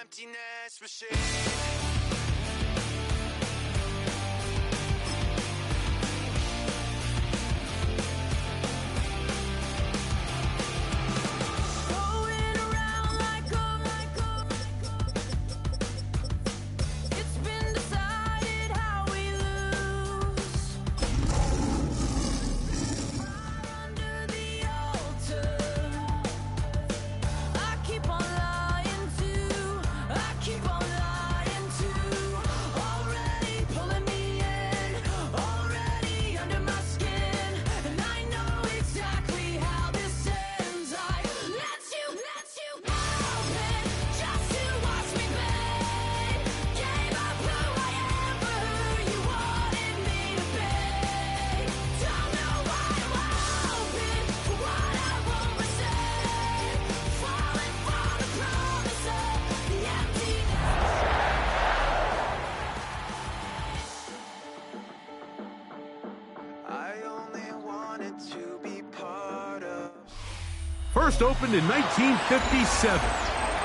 emptiness machine. First opened in 1957.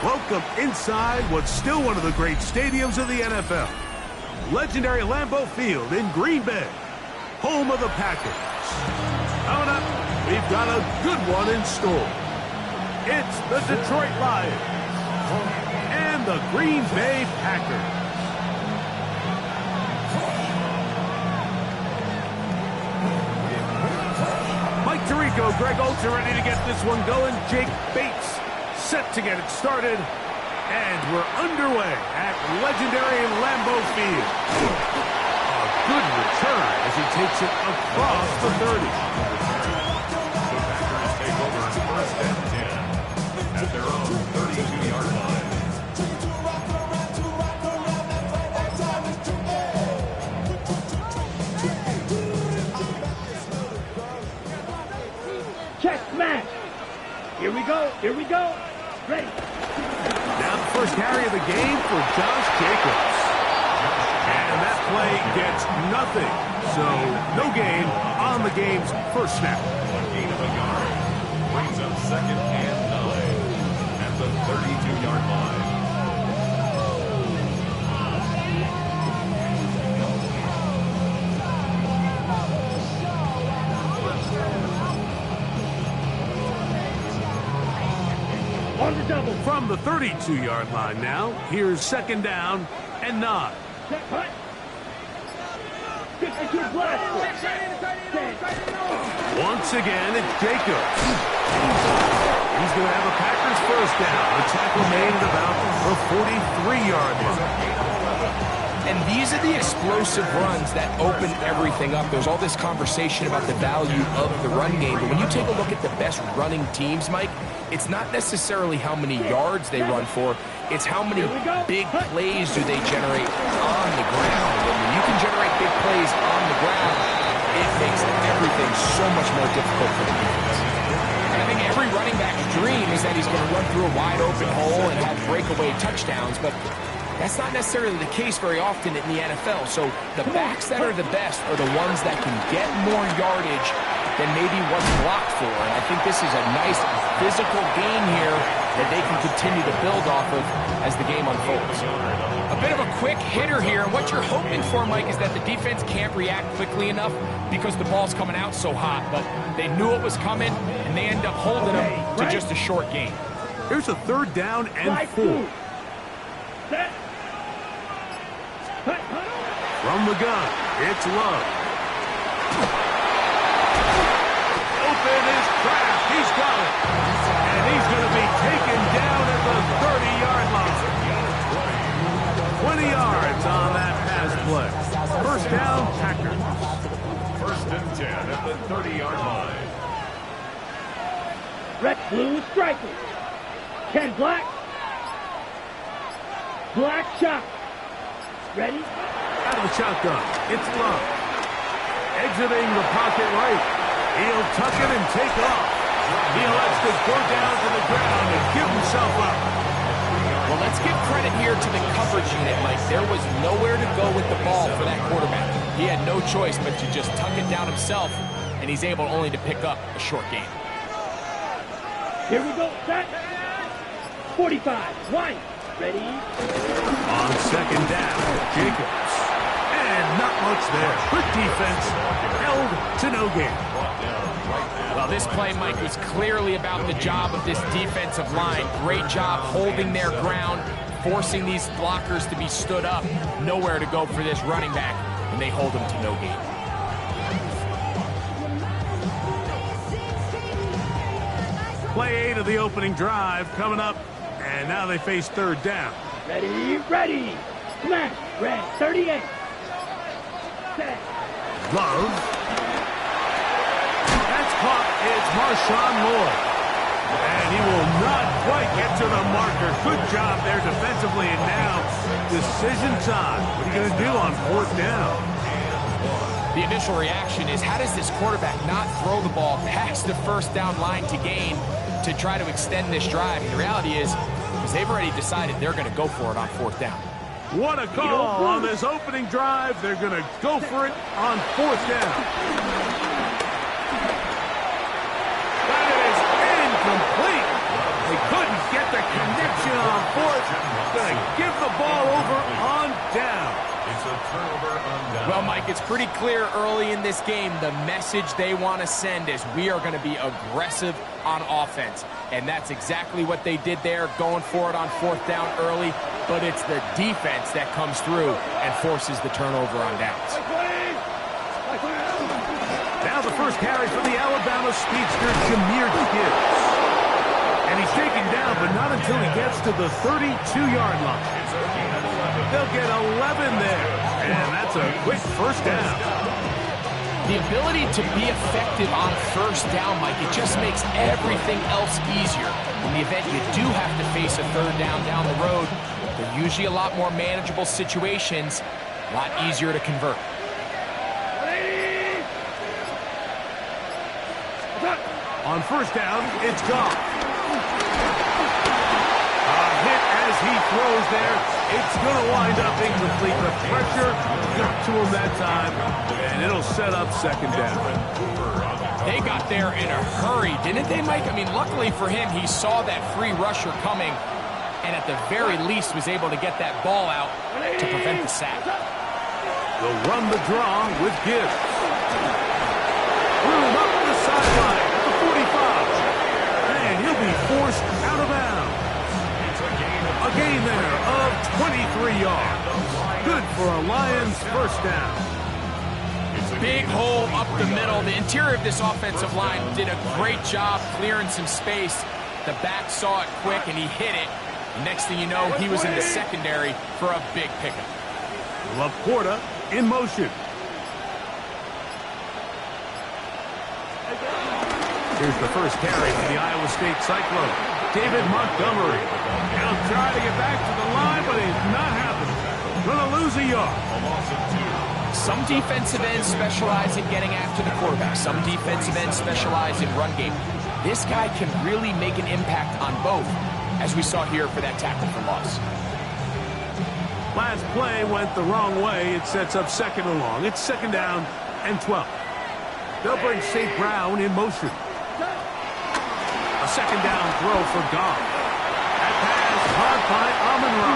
Welcome inside what's still one of the great stadiums of the NFL. Legendary Lambeau Field in Green Bay, home of the Packers. Coming up, we've got a good one in store. It's the Detroit Lions and the Green Bay Packers. Tirico, Greg Olsen ready to get this one going. Jake Bates set to get it started. And we're underway at legendary Lambeau Field. A good return as he takes it across the 30. The Packers take over on first and 10 at their own 32-yard line. Check, smash. Here we go. Here we go. Ready. Now the first carry of the game for Josh Jacobs. And that play gets nothing. So no gain on the game's first snap. One gain of a yard brings up second and 9 at the 32-yard line. On the double. From the 32-yard line now, here's second down and 9. Check, cut. 52 blast. Once again, it's Jacobs. He's going to have a Packers first down. The tackle made at about the 43-yard line. And these are the explosive runs that open everything up. There's all this conversation about the value of the run game, but when you take a look at the best running teams, Mike, it's not necessarily how many yards they run for, it's how many big plays do they generate on the ground. And when you can generate big plays on the ground, it makes everything so much more difficult for the defense. And I think every running back's dream is that he's going to run through a wide open hole and have breakaway touchdowns, but that's not necessarily the case very often in the NFL. So the backs that are the best are the ones that can get more yardage than maybe what's blocked for. And I think this is a nice physical game here that they can continue to build off of as the game unfolds. A bit of a quick hitter here. And what you're hoping for, Mike, is that the defense can't react quickly enough because the ball's coming out so hot. But they knew it was coming, and they end up holding them to just a short game. Here's a third down and 4. Set. From the gun, it's Love. Open is Kraft. He's got it. And he's going to be taken down at the 30-yard line. 20 yards on that pass play. First down, Packers. First and 10 at the 30-yard line. Red, blue, striking. Ken Black. Black shot. Ready? Out of the shotgun, it's Love. Exiting the pocket right. He'll tuck it and take off. He elects to go down to the ground and give himself up. Well, let's give credit here to the coverage unit, Mike. There was nowhere to go with the ball for that quarterback. He had no choice but to just tuck it down himself, and he's able only to pick up a short gain. Here we go. Set. 45. White. Ready. Jacobs. And not much there. Good defense. Held to no gain. Well, this play, Mike, was clearly about the job of this defensive line. Great job holding their ground, forcing these blockers to be stood up. Nowhere to go for this running back, and they hold him to no gain. Play 8 of the opening drive coming up, and now they face third down. Ready, ready. Smash, red, 38. Set. Love. That's caught. It's Marshawn Lloyd. And he will not quite get to the marker. Good job there defensively, and now decision time. What are you going to do on fourth down? The initial reaction is, how does this quarterback not throw the ball past the first down line to gain to try to extend this drive? And the reality is they've already decided they're going to go for it on fourth down. What a call on this opening drive. They're going to go for it on fourth down. That is incomplete. They couldn't get the connection on fourth. Going to give the ball over on down. It's a turnover on down. Well, Mike, it's pretty clear early in this game the message they want to send is we are going to be aggressive on offense. And that's exactly what they did there, going for it on fourth down early. But it's the defense that comes through and forces the turnover on downs. Now the first carry for the Alabama speedster, Jahmyr Gibbs. And he's taken down, but not until he gets to the 32-yard line. They'll get 11 there, and that's a quick first down. The ability to be effective on first down, Mike, it just makes everything else easier. In the event you do have to face a third down the road, they're usually a lot more manageable situations, a lot easier to convert. On first down, it's Goff. A hit as he throws there. It's going to wind up incomplete. The pressure got to him that time, and it'll set up second down. They got there in a hurry, didn't they, Mike? I mean, luckily for him, he saw that free rusher coming, and at the very least was able to get that ball out to prevent the sack. They'll run the draw with Gibbs. Room up the sideline at the 45. And he'll be forced out of bounds. A gain there of 23 yards. Good for a Lions first down. Big hole up the middle. The interior of this offensive line did a great job clearing some space. The back saw it quick, and he hit it. Next thing you know, he was in the secondary for a big pickup. Laporta in motion. Here's the first carry for the Iowa State Cyclone. David Montgomery. He'll try to get back to the line, but it's not happening. Gonna lose a yard. Some defensive ends specialize in getting after the quarterback. Some defensive ends specialize in run game. This guy can really make an impact on both, as we saw here for that tackle for loss. Last play went the wrong way. It sets up second and long. It's second down and 12. They'll bring St. Brown in motion. A second down throw for Goff. That pass caught by Amon-Ra.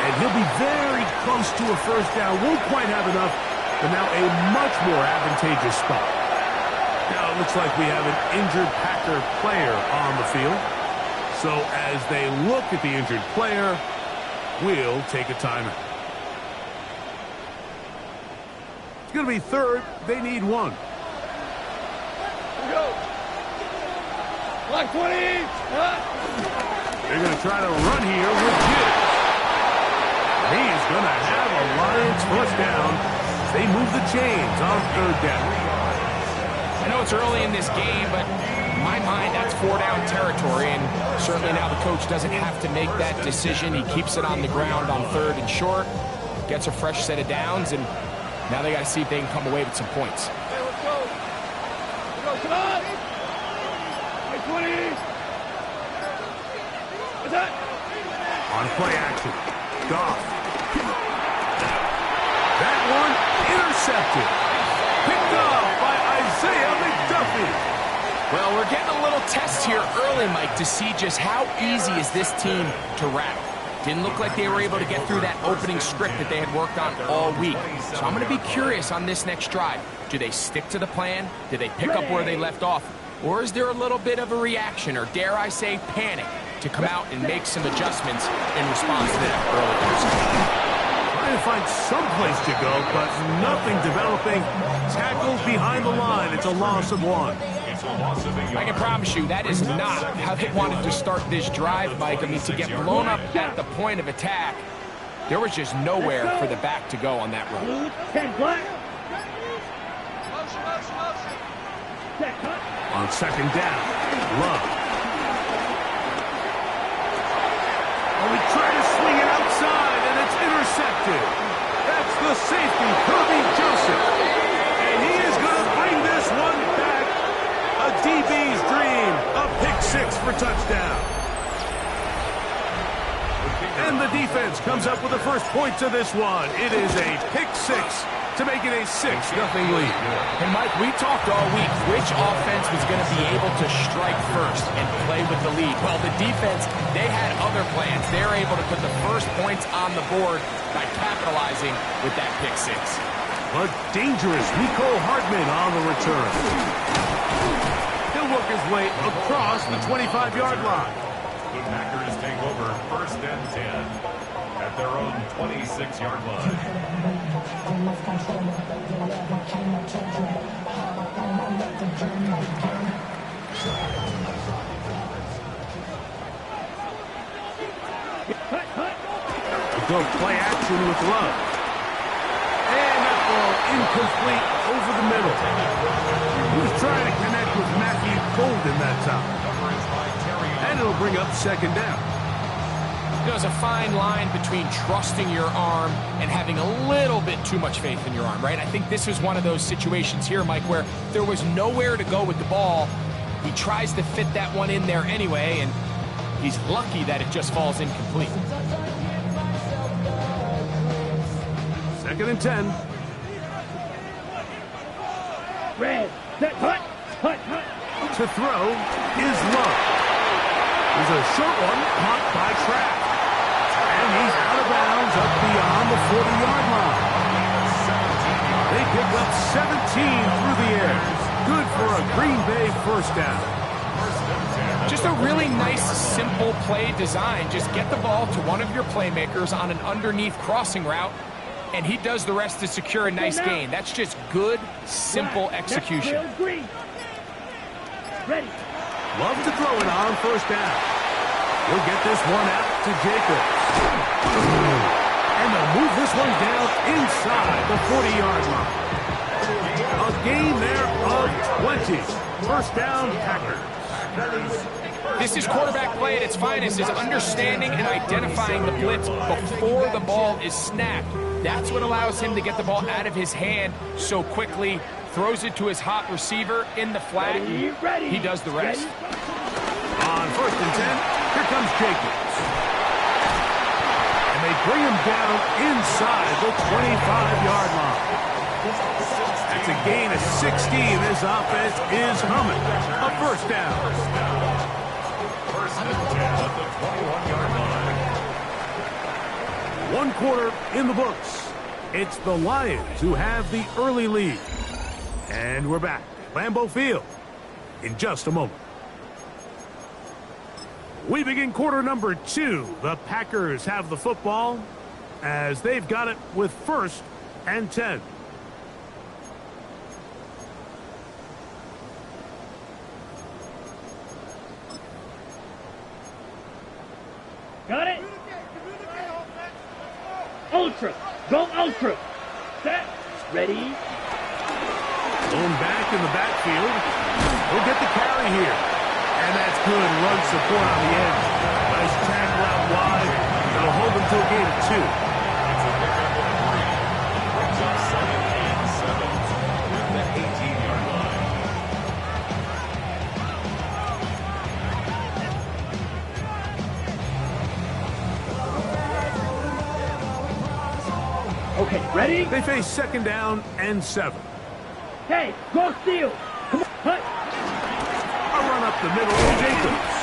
And he'll be very close to a first down. Won't quite have enough, but now a much more advantageous spot. Now it looks like we have an injured Packer player on the field. So as they look at the injured player, we'll take a timeout. It's going to be third. They need one. Go. Block 20. They're going to try to run here with Gibbs. He is going to have a Lions first down. They move the chains on third down. I know it's early in this game, but in my mind, that's four-down territory, and certainly now the coach doesn't have to make that decision. He keeps it on the ground on third and short, gets a fresh set of downs, and now they got to see if they can come away with some points. Hey, let's go. Let's go, come on. 20. What's that? On play action. Goff. That one intercepted. Picked up by Isaiah McDuffie. Well, we're getting a little test here early, Mike, to see just how easy is this team to rattle. Didn't look like they were able to get through that opening script that they had worked on all week. So I'm going to be curious on this next drive. Do they stick to the plan? Do they pick up where they left off? Or is there a little bit of a reaction, or dare I say panic, to come out and make some adjustments in response to that early interception? Trying to find some place to go, but nothing developing. Tackled behind the line. It's a loss of 1. I can promise you that is not how they wanted to start this drive, Mike. I mean, to get blown up at the point of attack, there was just nowhere for the back to go on that run. 10 black. On second down, Love. Oh, he tried to swing it outside, and it's intercepted. That's the safety, Kirby Joseph. And he is going to bring this one back. A DB's dream, a pick-6 for touchdown. And the defense comes up with the first points of this one. It is a pick-6 to make it a 6-0 lead. And Mike, we talked all week which offense was going to be able to strike first and play with the lead. Well, the defense, they had other plans. They're able to put the first points on the board by capitalizing with that pick-6. A dangerous Nico Hardman on the return. He'll work his way across the 25-yard line. The Packers take over 1st and 10 at their own 26-yard line. Go play action with Love. And that ball incomplete over the middle. He was trying to connect with Matthew Golden that time. And it'll bring up second down. There's a fine line between trusting your arm and having a little bit too much faith in your arm, right? I think this is one of those situations here, Mike, where there was nowhere to go with the ball. He tries to fit that one in there anyway, and he's lucky that it just falls incomplete. Second and 10. Red. Set. Hut. To throw is Love. There's a short one caught by Trapp. And he's out of bounds up beyond the 40-yard line. They pick up 17 through the air. Good for a Green Bay first down. Just a really nice, simple play design. Just get the ball to one of your playmakers on an underneath crossing route, and he does the rest to secure a nice gain. That's just good, simple execution. Ready. Love to throw it on first down. He'll get this one out to Jacobs. And they'll move this one down inside the 40-yard line. A gain there of 20. First down, Packers. This is quarterback play at its finest, is understanding and identifying the blitz before the ball is snapped. That's what allows him to get the ball out of his hand so quickly, throws it to his hot receiver in the flat. He does the rest. On first and 10, here comes Jacobs. And they bring him down inside the 25-yard line. That's a gain of 16. This offense is humming. A first down. First and 10 at the 21-yard line. One quarter in the books. It's the Lions who have the early lead. And we're back at Lambeau Field in just a moment. We begin quarter number 2. The Packers have the football as they've got it with first and 10. Got it. Ultra. Go ultra. Set. Ready. Going back in the backfield. He'll get the carry here. And that's good run support on the end. Nice tackle out wide. It'll hold them to a gain of 2. It's a pickup of 3. Brings up 2nd and 7 at the 18-yard line. Okay, ready? They face second down and 7. Hey, go steal. Come on. Hut. A run up the middle to Jacobs.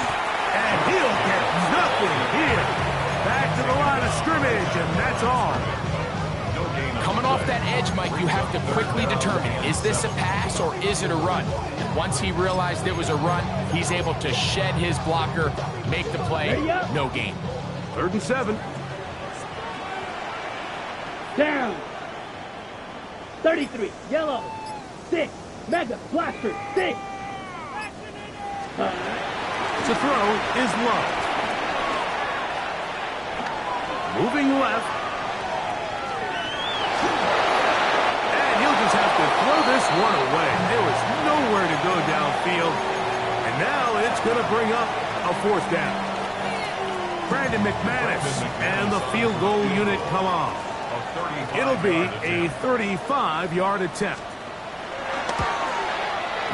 And he'll get nothing here. Back to the line of scrimmage, and that's all. Coming off that edge, Mike, you have to quickly determine, is this a pass or is it a run? And once he realized it was a run, he's able to shed his blocker, make the play, no gain. 3rd and 7. Down. 33. Yellow. 6. Mega Blaster. 6. To throw is Love. Moving left. And he'll just have to throw this one away. There was nowhere to go downfield. And now it's going to bring up a 4th down. Brandon McManus and the field goal unit come on. It'll be a 35-yard attempt.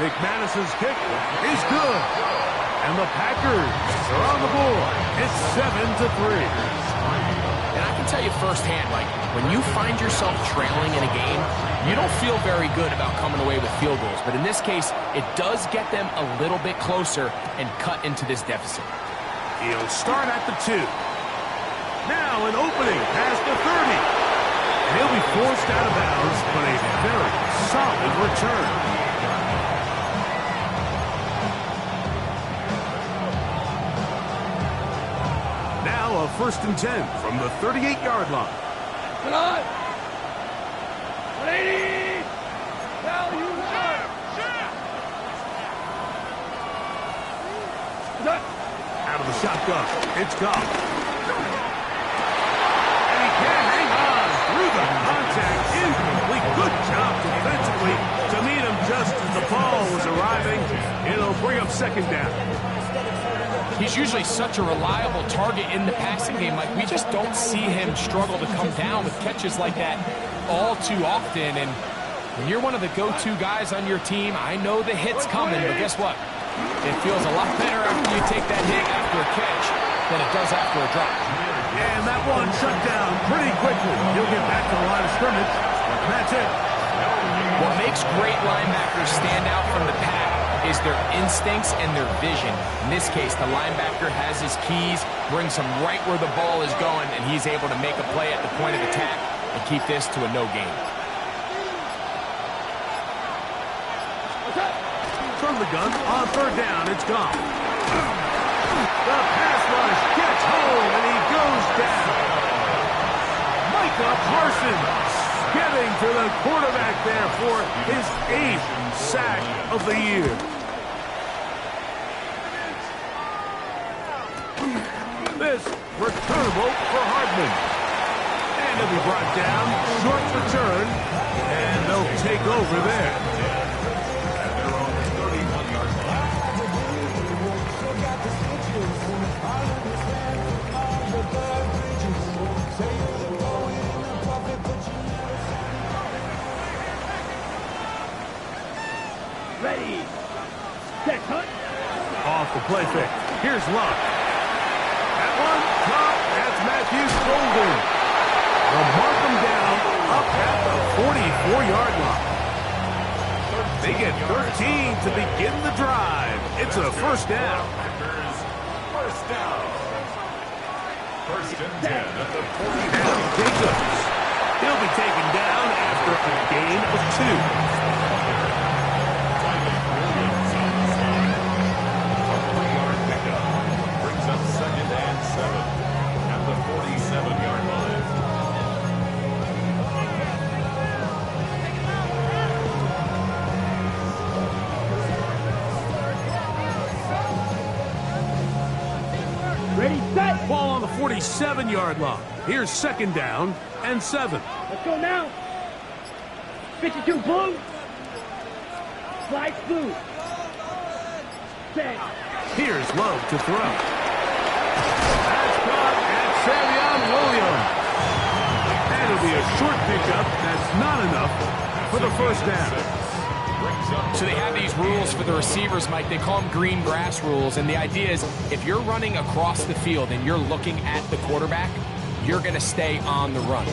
McManus's kick is good. And the Packers are on the board. It's 7-3. And I can tell you firsthand, Mike, when you find yourself trailing in a game, you don't feel very good about coming away with field goals. But in this case, it does get them a little bit closer and cut into this deficit. He'll start at the 2. Now an opening past the 30. And he'll be forced out of bounds, but a very solid return. Now a 1st and 10 from the 38-yard line. Come on. 180. Now you are. Out of the shotgun. It's gone. And he can't hang on through the contact. Incomplete. Good job defensively to meet him just as the ball was arriving. It'll bring up 2nd down. He's usually such a reliable target in the passing game. Like, we just don't see him struggle to come down with catches like that all too often. And when you're one of the go-to guys on your team, I know the hit's coming, but guess what? It feels a lot better after you take that hit after a catch than it does after a drop. And that one shut down pretty quickly. He'll get back to the line of scrimmage. That's it. What makes great linebackers stand out from the pack is their instincts and their vision. In this case, the linebacker has his keys, brings him right where the ball is going, and he's able to make a play at the point of attack and keep this to a no gain. From the gun, on 3rd down, it's gone. The pass rush gets home, and he goes down. Micah Parsons getting to the quarterback there for his 8th sack of the year. This returnable for Hardman. And he'll be brought down, short return, and they'll take over there. Ready. Set, cut. Off the play fake. Here's Love. That one, top. That's Matthew Golden. They'll mark him down up at the 44-yard line. They get 13 to begin the drive. It's a 1st down. First down. 1st and 10 at the 40. And Jacobs. He'll be taken down after a gain of 2. At the 47-yard line. Ready, set. Ball on the 47-yard line. Here's 2nd down and 7. Let's go now. 52 blue. Slide blue. Set. Here's Love to throw. That's caught at Savion Williams. And it'll be a short pickup. That's not enough for the 1st down. So they have these rules for the receivers, Mike. They call them green grass rules. And the idea is if you're running across the field and you're looking at the quarterback, you're going to stay on the run.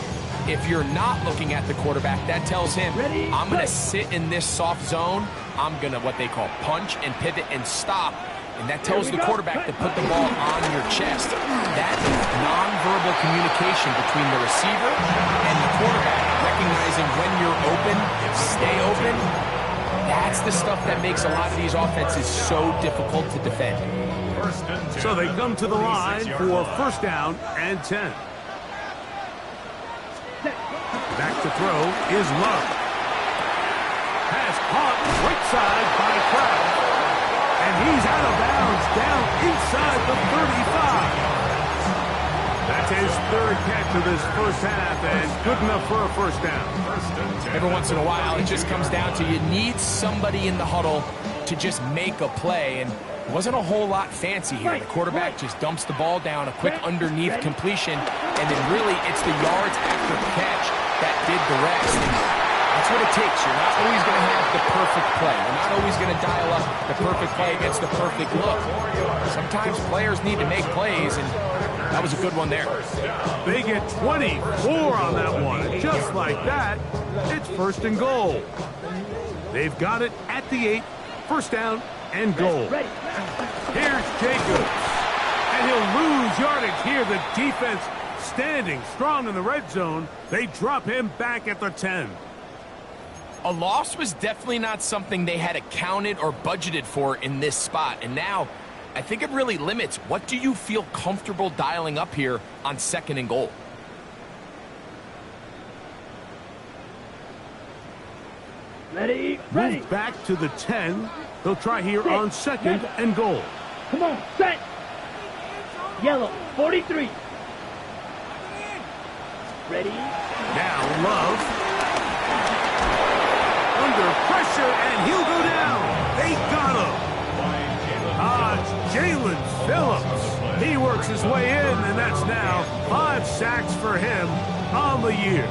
If you're not looking at the quarterback, that tells him, I'm going to sit in this soft zone. I'm going to what they call punch and pivot and stop and that tells the quarterback to put the ball on your chest. That is nonverbal communication between the receiver and the quarterback, recognizing when you're open, stay open. That's the stuff that makes a lot of these offenses so difficult to defend. So they come to the line for first down and 10. Back to throw is Love. Pass caught right side by Kraft. And he's out of bounds down inside the 35. That's his third catch of this first half and good enough for a first down. Every once in a while, it just comes down to you need somebody in the huddle to just make a play. And it wasn't a whole lot fancy here. The quarterback just dumps the ball down, a quick underneath completion, and then really it's the yards after the catch that did the rest. And that's what it takes. You're not always going to have the perfect play. You're not always going to dial up the perfect play against the perfect look. Sometimes players need to make plays, and that was a good one there. They get 24 on that one. Just like that, it's first and goal. They've got it at the 8, first down and goal. Here's Jacobs, and he'll lose yardage here. The defense standing strong in the red zone. They drop him back at the 10. A loss was definitely not something they had accounted or budgeted for in this spot. And now, I think it really limits what do you feel comfortable dialing up here on second and goal. Ready. Move back to the 10. They'll try here on second and goal. Come on, set. Yellow, 43. Ready. Now Love. Under pressure, and he'll go down. They got him. Jalen Phillips. He works his way in, and that's now 5 sacks for him on the year.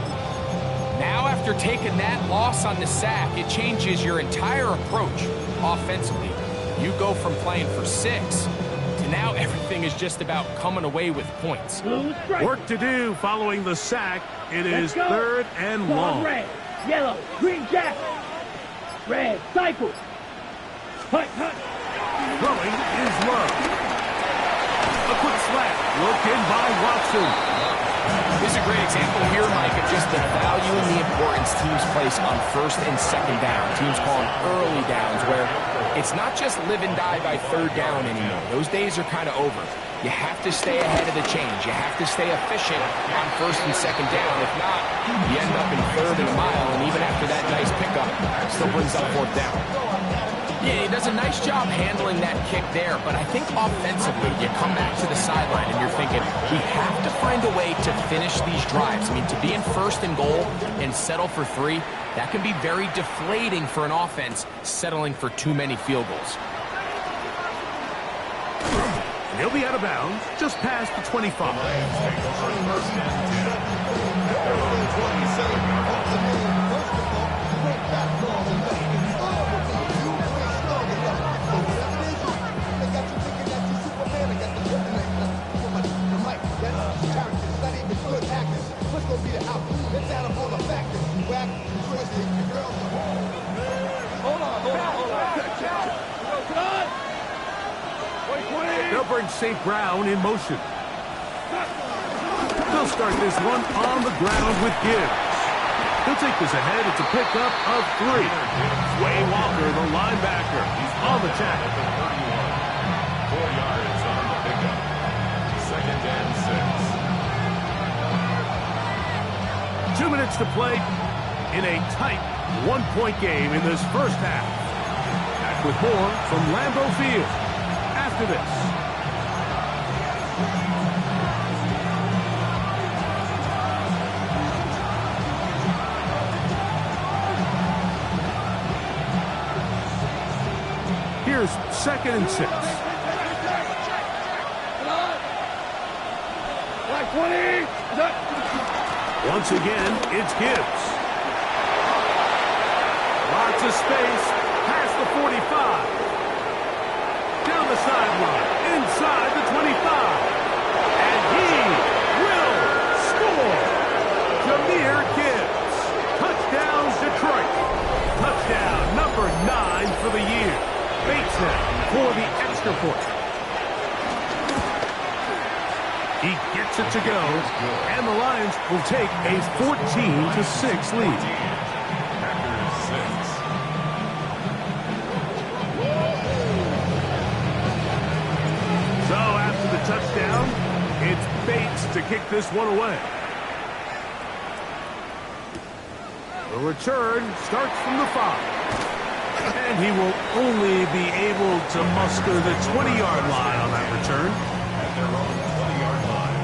Now, after taking that loss on the sack, it changes your entire approach offensively. You go from playing for 6 to now everything is just about coming away with points. Work to do following the sack. It is third and long. Red, yellow, green jacket. Red, cycle. Hut. Throwing is Love. A quick slant. Look in by Watson. This is a great example here, Mike, of just the value and the importance teams place on first and second down. Teams call them early downs, where it's not just live and die by third down anymore. Those days are kind of over. You have to stay ahead of the change. You have to stay efficient on first and second down. If not, you end up in third and a mile, and even after that nice pickup, still brings up fourth down. Yeah, he does a nice job handling that kick there, but I think offensively, you come back to the sideline and you're thinking, we have to find a way to finish these drives. I mean, to be in first and goal and settle for 3, that can be very deflating for an offense settling for too many field goals. And he'll be out of bounds just past the 25. They'll bring St. Brown in motion. They'll start this one on the ground with Gibbs. He'll take this ahead. It's a pickup of 3. Wayne Walker, the linebacker, on the tackle. 4 yards on the pickup. Second and 6. 2 minutes to play in a tight 1-point game in this first half. Back with more from Lambeau Field after this. Here's second and 6. Once again, it's Gibbs. Lots of space past the 45. Down the sideline, inside the 25. And he will score. Jahmyr Gibbs. Touchdown, Detroit. Touchdown number 9 for the year. Bates him for the extra for it. He gets it to go, and the Lions will take a 14-6 lead. Packers 6. So after the touchdown, it's Bates to kick this one away. The return starts from the 5. And he will only be able to muster the 20-yard line on that return. At their own 20-yard line.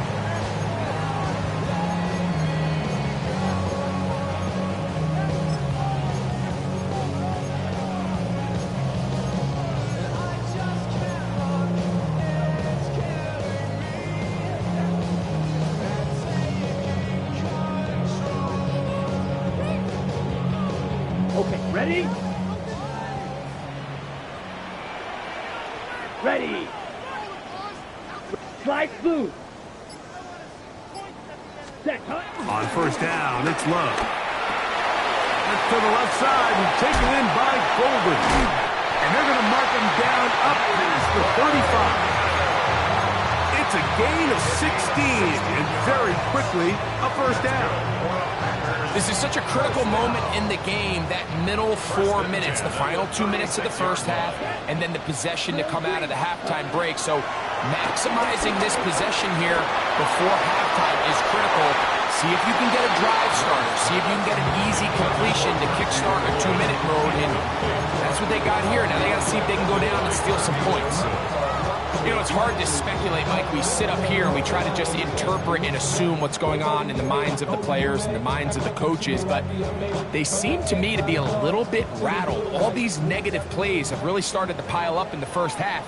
Okay, ready? Ready. Slide through. Set, huh? On first down, it's Love. That's to the left side and taken in by Golden. And they're going to mark him down up past the 35. It's a gain of 16, and very quickly, a first down. This is such a critical moment in the game, that middle 4 minutes, the final 2 minutes of the first half, and then the possession to come out of the halftime break. So maximizing this possession here before halftime is critical. See if you can get a drive starter. See if you can get an easy completion to kickstart a 2-minute mode, and that's what they got here. Now they got to see if they can go down and steal some points. You know, it's hard to speculate, Mike. We sit up here and we try to just interpret and assume what's going on in the minds of the players and the minds of the coaches, but they seem to me to be a little bit rattled. All these negative plays have really started to pile up in the first half.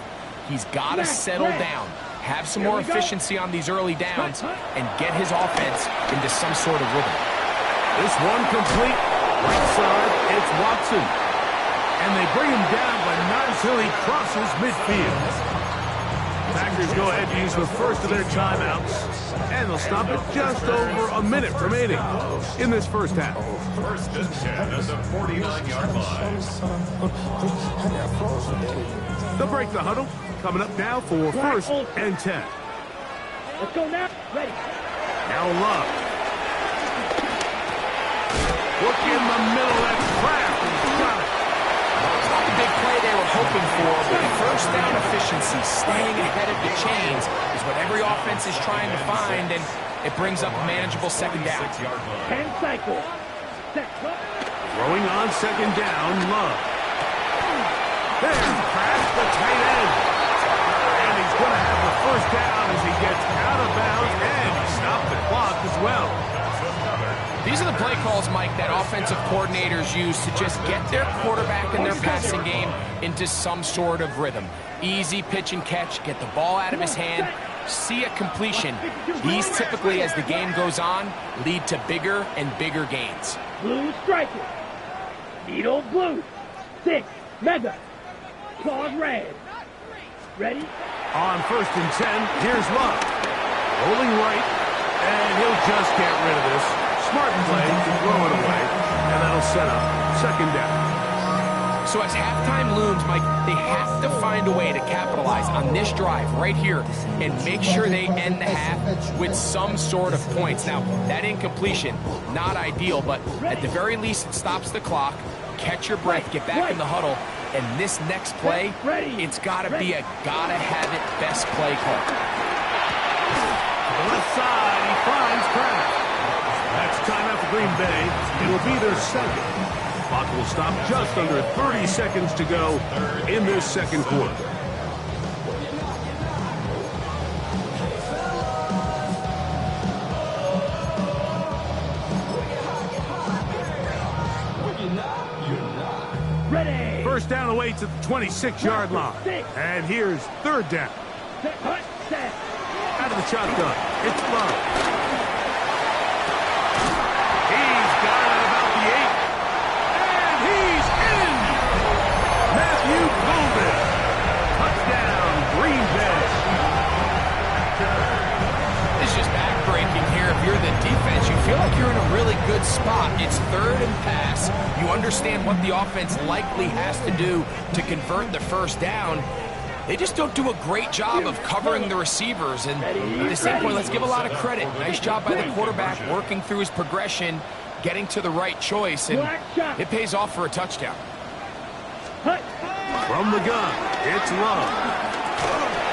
He's got to settle down, have some more efficiency on these early downs, and get his offense into some sort of rhythm. This one complete. Right side, it's Watson. And they bring him down, but not until he crosses midfield. Packers go ahead and use the first of their timeouts, and they'll stop at just over a minute remaining in this first half. First and 10 at the 49-yard line. They'll break the huddle. Coming up now for first and 10. Let's go now. Ready. Now Love. Look in the middle. That's Kraft. He's got it. It's not the big play they were hoping for, but first down efficiency, staying ahead of the chains, is what every offense is trying to find, and it brings up a manageable second down. 10 cycles. Set. Throwing on second down, Love. There's Kraft, the tight end. And he's going to have the first down as he gets out of bounds, and he stopped the clock as well. These are the play calls, Mike, that offensive coordinators use to just get their quarterback and their passing game into some sort of rhythm. Easy pitch and catch, get the ball out of his hand, see a completion. These typically, as the game goes on, lead to bigger and bigger gains. Blue striker. Needle blue. 6. Mega. Claws red. Ready? On first and 10, here's Love. Rolling right, and he'll just get rid of this. Smart play to throw it away, and that'll set up second down. So as halftime looms, Mike, they have to find a way to capitalize on this drive right here and make sure they end the half with some sort of points. Now, that incompletion, not ideal, but at the very least, it stops the clock. Catch your breath, get back in the huddle, and this next play, it's got to be a gotta-have-it best play call. The left side, he finds Kraft. That's timeout for Green Bay. It'll be their second. Clock will stop just under 30 seconds to go in this second quarter. Ready. First down awaits at the 26-yard line. And here's third down. Set. Out of the shotgun, it's Love. He's got it at about the 8. And he's in! Matthew Golden. Touchdown, Green Bay. It's just backbreaking here. If you're the defense, you feel like you're in a really good spot. It's third and pass. You understand what the offense likely has to do to convert the first down. They just don't do a great job of covering the receivers. And at the same point, let's give a lot of credit. Nice job by the quarterback working through his progression, getting to the right choice, and it pays off for a touchdown. From the gun, it's Love.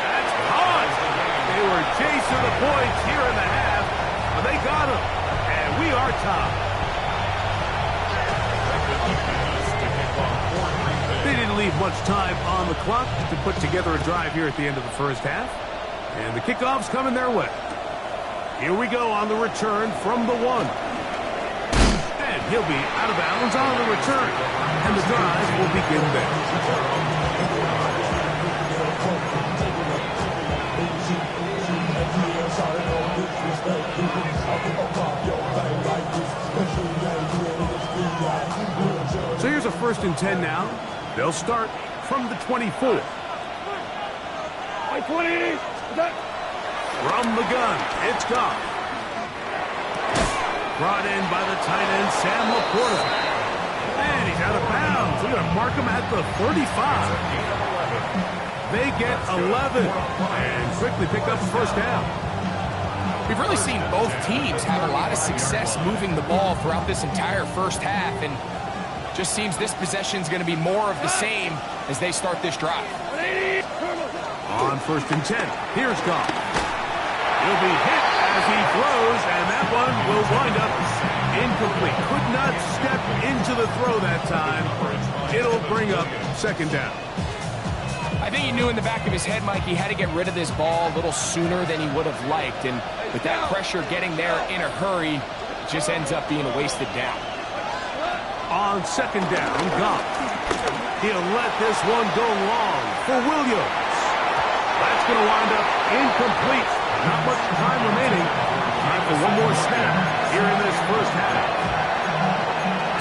That's caught. They were chasing the points here in the half, but they got them, and we are tied. They didn't leave much time on the clock to put together a drive here at the end of the first half, and the kickoff's coming their way. Here we go on the return from the 1. And he'll be out of bounds on the return, and the drive will begin there. So here's a 1st and 10 now. They'll start from the 24. From the gun, it's Goff. Brought in by the tight end, Sam Laporta. And he's out of bounds. They're going to mark him at the 35. They get 11 and quickly pick up the first down. We've really seen both teams have a lot of success moving the ball throughout this entire first half, and just seems this possession is going to be more of the same as they start this drive. On 1st and 10, here's Goff. He'll be hit as he throws, and that one will wind up incomplete. Could not step into the throw that time. It'll bring up 2nd down. I think he knew in the back of his head, Mike, he had to get rid of this ball a little sooner than he would have liked, and with that pressure getting there in a hurry, it just ends up being a wasted down. On 2nd down, Goff. He'll let this one go long for Williams. That's going to wind up incomplete. Not much time remaining. Time for one more snap here in this first half.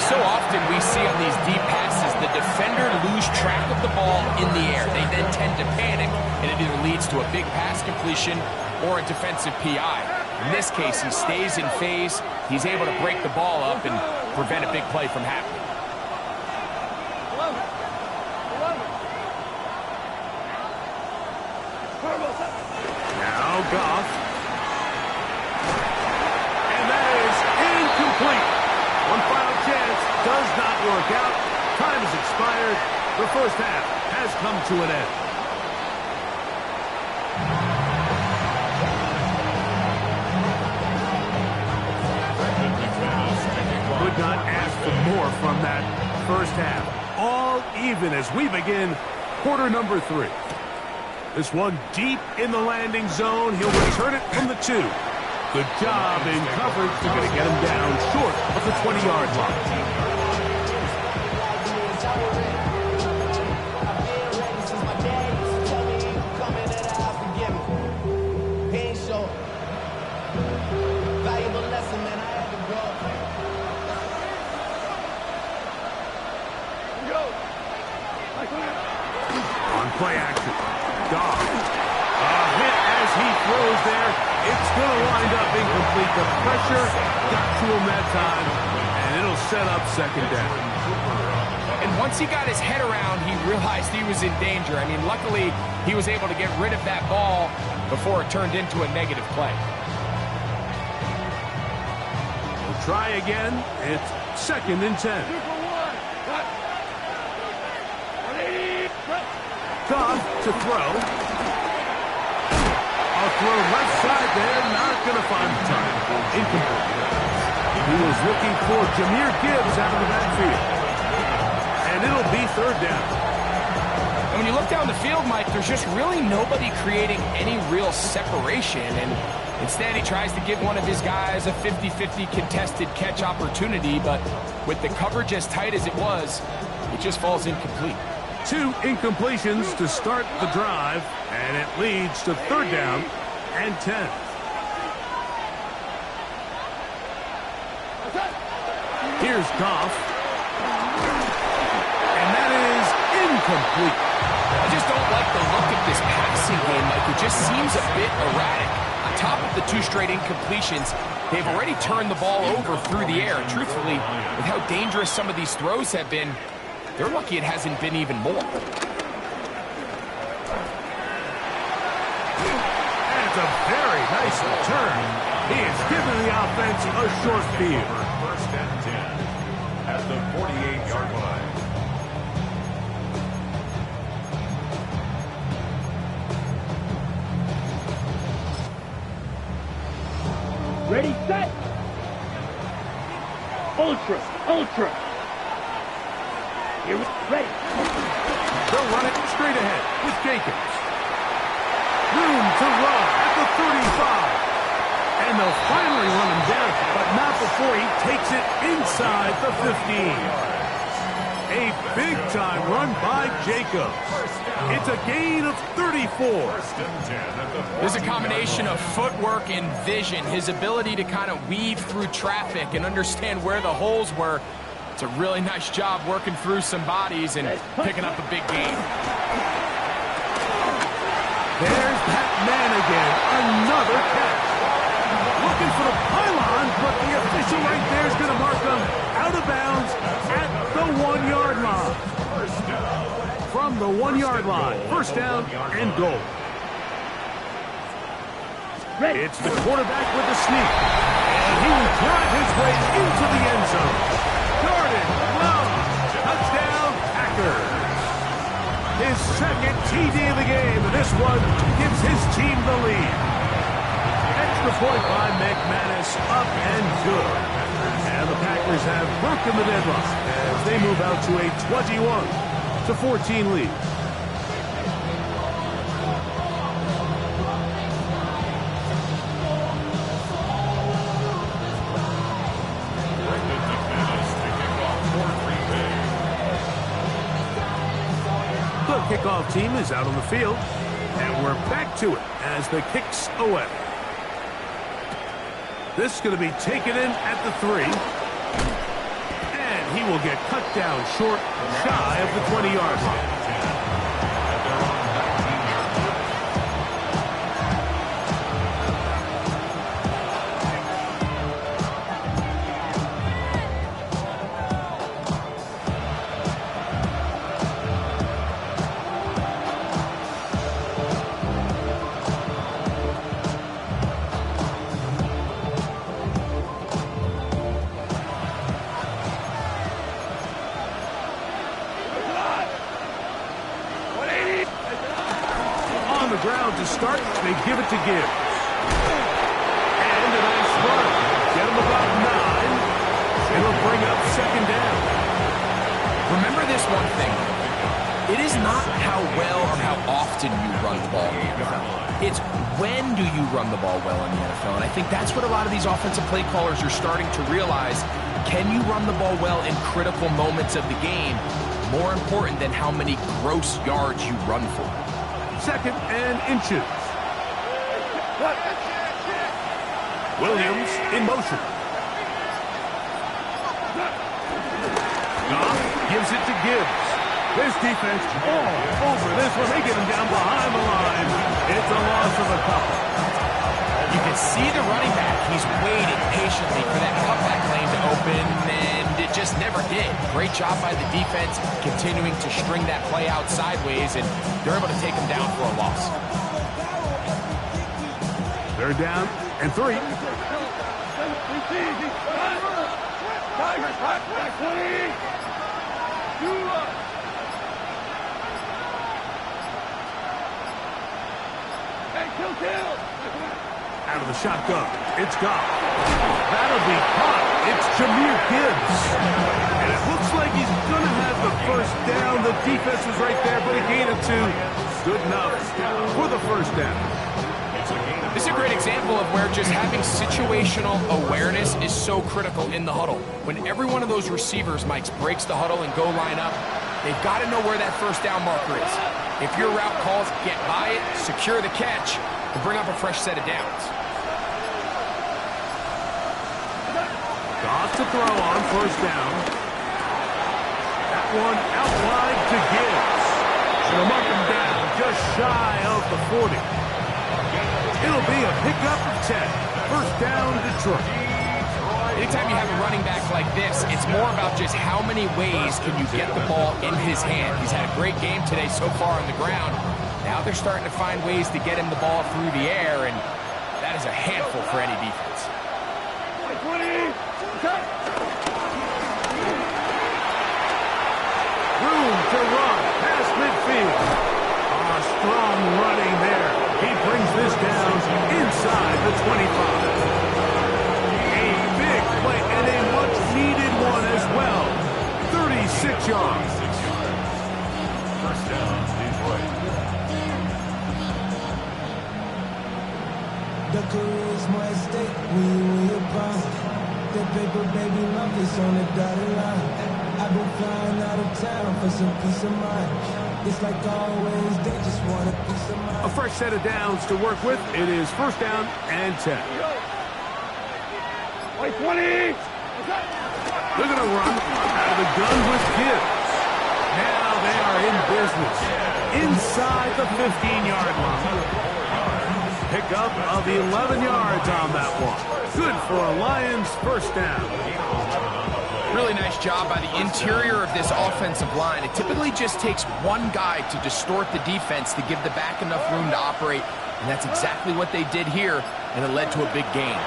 So often we see on these deep passes, the defender lose track of the ball in the air. They then tend to panic, and it either leads to a big pass completion or a defensive PI. In this case, he stays in phase. He's able to break the ball up and prevent a big play from happening. Now Goff. And that is incomplete. One final chance does not work out. Time has expired. The first half has come to an end. Could not ask for more from that first half. All even as we begin quarter number 3. This one deep in the landing zone. He'll return it from the 2. Good job in coverage. They're going to get him down short of the 20-yard line. On play action, Goff. A hit as he throws there. It's going to wind up incomplete. The pressure got to him that time, and it'll set up 2nd down. And once he got his head around, he realized he was in danger. I mean, luckily, he was able to get rid of that ball before it turned into a negative play. We'll try again. It's 2nd and 10. Goff to throw. A throw left side there, not going to find the time. Incomplete. He was looking for Jahmyr Gibbs out of the backfield. And it'll be 3rd down. And when you look down the field, Mike, there's just really nobody creating any real separation. And instead, he tries to give one of his guys a 50-50 contested catch opportunity. But with the coverage as tight as it was, it just falls incomplete. 2 incompletions to start the drive, and it leads to 3rd down and 10. Here's Goff. And that is incomplete. I just don't like the look of this passing game, Mike. It just seems a bit erratic. On top of the 2 straight incompletions, they've already turned the ball over through the air. And truthfully, with how dangerous some of these throws have been, they're lucky it hasn't been even more. It's a very nice return. He is giving the offense a short field. First and 10 at the 48-yard line. Ready, set. Ultra, ultra. Here we ready. They'll run it straight ahead with Jacobs. Room to run at the 35. And they'll finally run him down, but not before he takes it inside the 15. A big-time run by Jacobs. It's a gain of 34. There's a combination of footwork and vision, his ability to kind of weave through traffic and understand where the holes were. It's a really nice job working through some bodies and picking up a big gain. There's that man again, another catch. Looking for the pylon, but the official right there is going to mark him out of bounds at the 1-yard line. From the 1-yard line, first down and goal. It's the quarterback with the sneak, and he will drive his way into the end zone. Jordan Love, touchdown Packers. His second TD of the game, and this one gives his team the lead. Extra point by McManus, up and good. And the Packers have broken the deadlock as they move out to a 21-14 lead. The kickoff team is out on the field, and we're back to it as the kick's away. This is going to be taken in at the 3. And he will get cut down short, shy of the 20-yard line. Ground to start, they give it to Gibbs. And a nice run. Get him about 9. It'll bring up second down. Remember this one thing. It is not how well or how often you run the ball in the NFL. It's when do you run the ball well in the NFL. And I think that's what a lot of these offensive play callers are starting to realize. Can you run the ball well in critical moments of the game? More important than how many gross yards you run for. Second and inches. Williams in motion. Goff gives it to Gibbs. This defense all over this one. They get him down behind the line. It's a loss of a couple. You can see the running back. He's waiting patiently for that cutback lane to open, and it just never did. Great job by the defense, continuing to string that play out sideways, and they're able to take him down for a loss. They're down and 3. Out of the shotgun, it's Goff. That'll be caught. It's Jahmyr Gibbs. And it looks like he's going to have the first down. The defense was right there, but he gained it 2. Good enough for the first down. This is a great example of where just having situational awareness is so critical in the huddle. When every one of those receivers, Mike, breaks the huddle and go line up, they've got to know where that first down marker is. If your route calls, get by it, secure the catch, and bring up a fresh set of downs. Goff to throw on first down. That one out wide to Gibbs. They'll mark him down just shy of the 40. It'll be a pickup of 10. First down, Detroit. Anytime you have a running back like this, it's more about just how many ways can you get the ball in his hand. He's had a great game today so far on the ground. Now they're starting to find ways to get him the ball through the air, and that is a handful for any defense. 20, cut. Room to run past midfield. Strong running there. He brings this down inside the 25. A big play and a much-needed one as well. 36 yards. First down, Detroit. The career is more at stake when you win your prime. The paper, baby, love is on the dotted line. I've been flying out of town for some peace of mind. It's like always, they just want a piece of mind. A fresh set of downs to work with. It is first down and 10. 20. They're going to run out of the gun with Gibbs. Now they are in business inside the 15-yard line. Pickup of 11 yards on that one. Good for a Lions first down. Really nice job by the interior of this offensive line. It typically just takes one guy to distort the defense to give the back enough room to operate, and that's exactly what they did here, and it led to a big gain.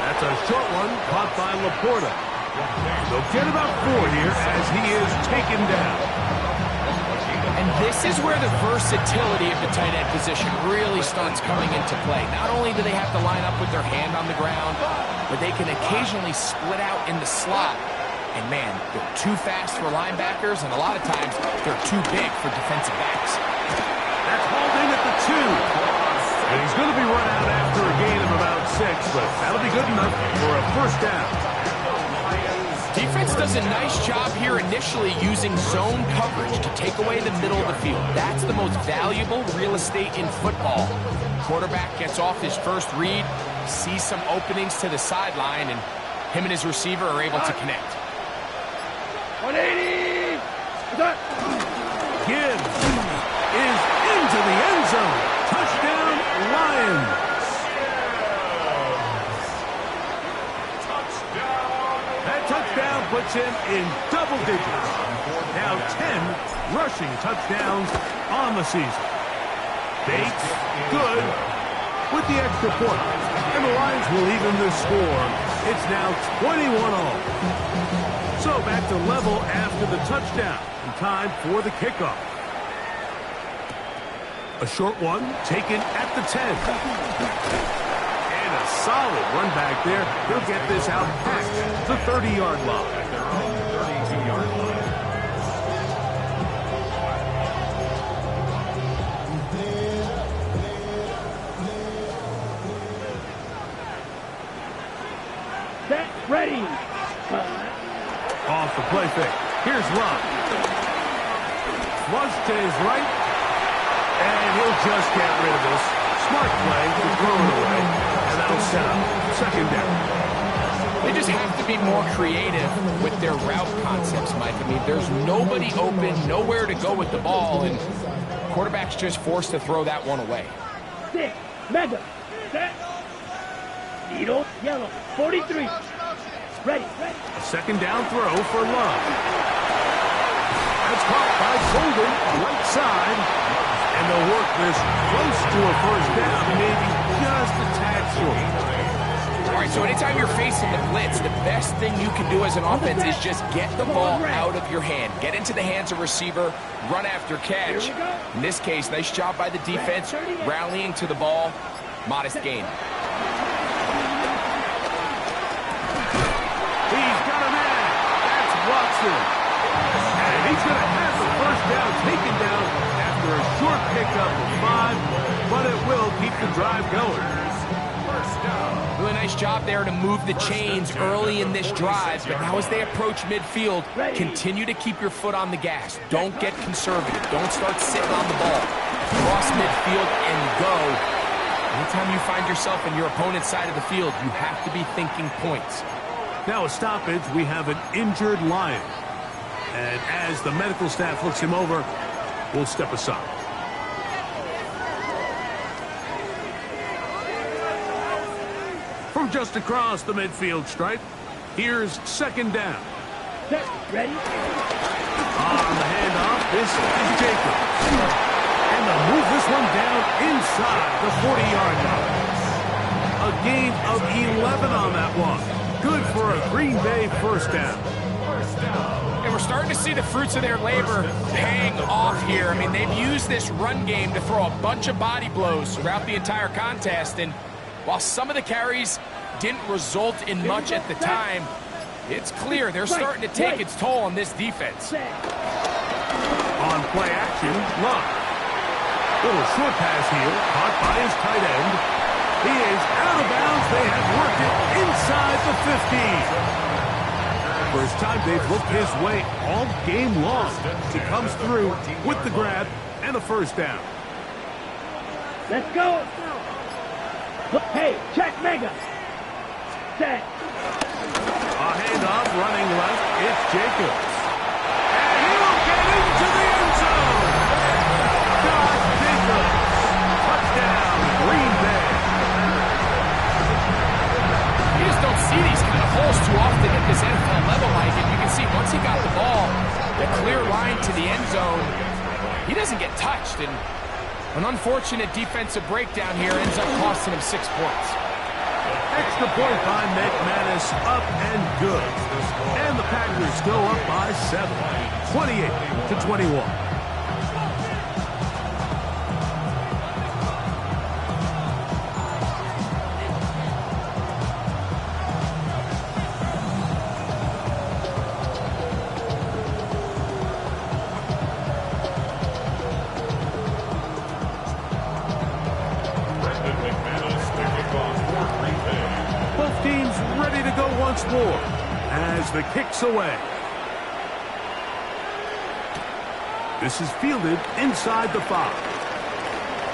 That's a short one caught by Laporta. They'll get about 4 here as he is taken down. And this is where the versatility of the tight end position really starts coming into play. Not only do they have to line up with their hand on the ground, but they can occasionally split out in the slot. And man, they're too fast for linebackers, and a lot of times they're too big for defensive backs. That's holding at the 2. And he's going to be run out after a gain of about 6, but that'll be good enough for a first down. Defense does a nice job here initially using zone coverage to take away the middle of the field. That's the most valuable real estate in football. Quarterback gets off his first read, sees some openings to the sideline, and him and his receiver are able to connect. 180. Gibbs is into the end zone. Touchdown, Lions. That touchdown puts him in double digits. Now 10 rushing touchdowns on the season. Bates, good with the extra point. And the Lions will even this score. It's now 21-all. So back to level after the touchdown. And time for the kickoff. A short one taken at the 10. And a solid run back there. He'll get this out past the 30-yard line. At their own 32-yard line. Set, ready. Off the play fake. Here's Love. Flush to his right. And he'll just get rid of this. Smart play to throw it away. And that'll set up second down. They just have to be more creative with their route concepts, Mike. I mean, there's nobody open, nowhere to go with the ball, and quarterback's just forced to throw that one away. 6, mega. Set. Needle, yellow. 43. Ready. A second down throw for Love. That's caught by Golden, right side. And they'll work this close to a first down, maybe just a tad short. All right, so anytime you're facing the blitz, the best thing you can do as an offense is just get the ball out of your hand. Get into the hands of receiver, run after catch. In this case, nice job by the defense, rallying to the ball. Modest gain. He's got a man. That's Watson. And he's going to have the first down taken down after a short pickup of 5, but it will keep the drive going. Really nice job there to move the chains early in this drive, but now as they approach midfield, continue to keep your foot on the gas. Don't get conservative. Don't start sitting on the ball. Cross midfield and go. Anytime you find yourself in your opponent's side of the field, you have to be thinking points. Now a stoppage, we have an injured Lion. And as the medical staff looks him over, we'll step aside. From just across the midfield stripe, here's second down. Set, ready. On the handoff, this is Jacobs. And they'll move this one down inside the 40-yard line. A gain of 11 on that one. Good for a Green Bay first down. And we're starting to see the fruits of their labor paying off here. I mean, they've used this run game to throw a bunch of body blows throughout the entire contest. And while some of the carries didn't result in much at the time, it's clear they're starting to take its toll on this defense. On play action, Love. Little short pass here, caught by his tight end. He is out of bounds. They have worked it inside the 15. First time they've looked his way all game long. He comes through with the grab and a first down. Let's go. Hey, check mega. Set. A handoff running left. It's Jacobs. And he'll get into the end zone. Josh Jacobs. Touchdown, Green Bay. You just don't see these kind of holes too often at this NFL level, Mike. And you can see once he got the ball, the clear line to the end zone, he doesn't get touched. And an unfortunate defensive breakdown here ends up costing him 6 points. Extra point by McManus, up and good. And the Packers go up by 7, 28-21. More as the kick's away. This is fielded inside the 5.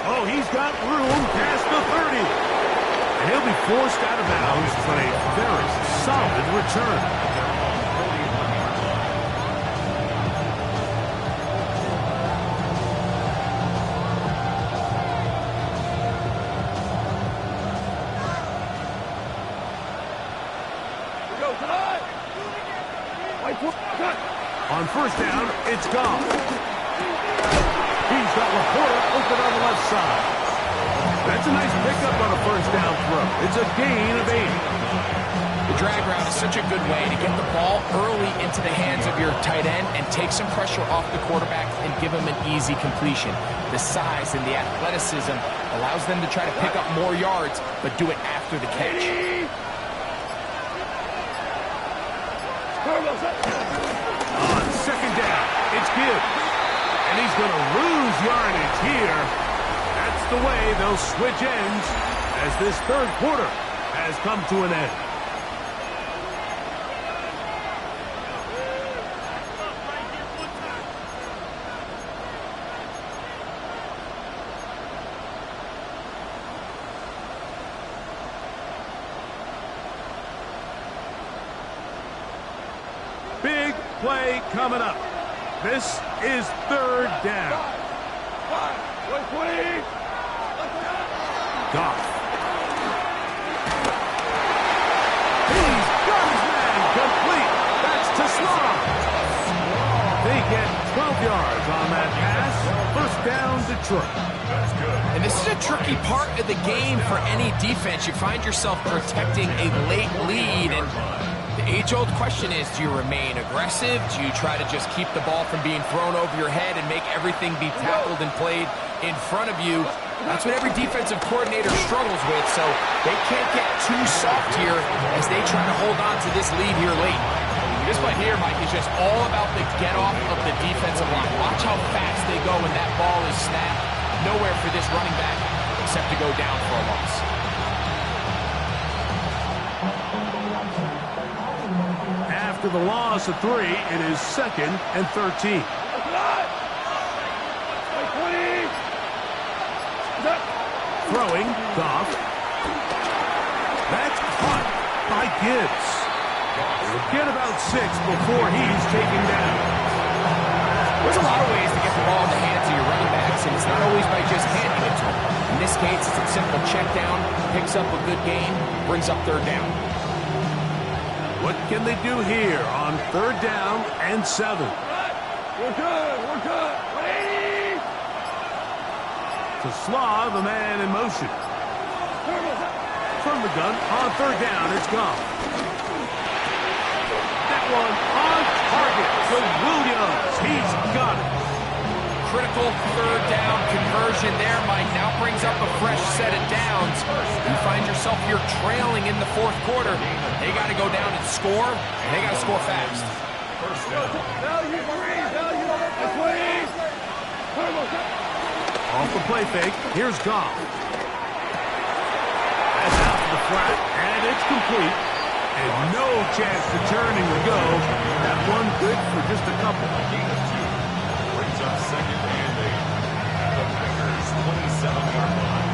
Oh, he's got room past the 30. And he'll be forced out of bounds for a very solid return. On first down, it's gone. He's got Laporta open on the left side. That's a nice pickup on a first down throw. It's a gain of 8. The drag route is such a good way to get the ball early into the hands of your tight end and take some pressure off the quarterback and give him an easy completion. The size and the athleticism allows them to try to pick up more yards, but do it after the catch. On second down, it's Gibbs. And he's going to lose yardage here. That's the way they'll switch ends as this third quarter has come to an end. Big play coming up. This is third down. Goff. He's got his man complete. That's to Small. They get 12 yards on that pass. First down, Detroit. That's good. And this is a tricky part of the game for any defense. You find yourself protecting a late lead, and the age-old question is, do you remain aggressive? Do you try to just keep the ball from being thrown over your head and make everything be tackled and played in front of you? That's what every defensive coordinator struggles with, so they can't get too soft here as they try to hold on to this lead here late. This play here, Mike, is just all about the get-off of the defensive line. Watch how fast they go when that ball is snapped. Nowhere for this running back except to go down for a loss. After the loss of 3, it is 2nd and 13. Throwing, Goff. That's caught by Gibbs. He'll get about 6 before he's taken down. There's a lot of ways to get the ball in the hands of your running backs, and it's not always by just handing it to them. In this case, it's a simple check down, picks up a good gain, brings up third down. What can they do here on third down and 7? We're good. We're good. 180. To Slav, a man in motion. From the gun, on third down, it's gone. That one on target to Williams. He's got it. Critical third down conversion there, Mike. Now brings up a fresh set of downs. You find yourself here trailing in the fourth quarter. They got to go down and score, and they got to score fast. First down. Value. Off the play fake, here's Goff. That's out to the flat, and it's complete. And no chance to turn and go. That one good for just a couple. Gain of 2. Brings up second and 8 at the Packers' 27-yard line.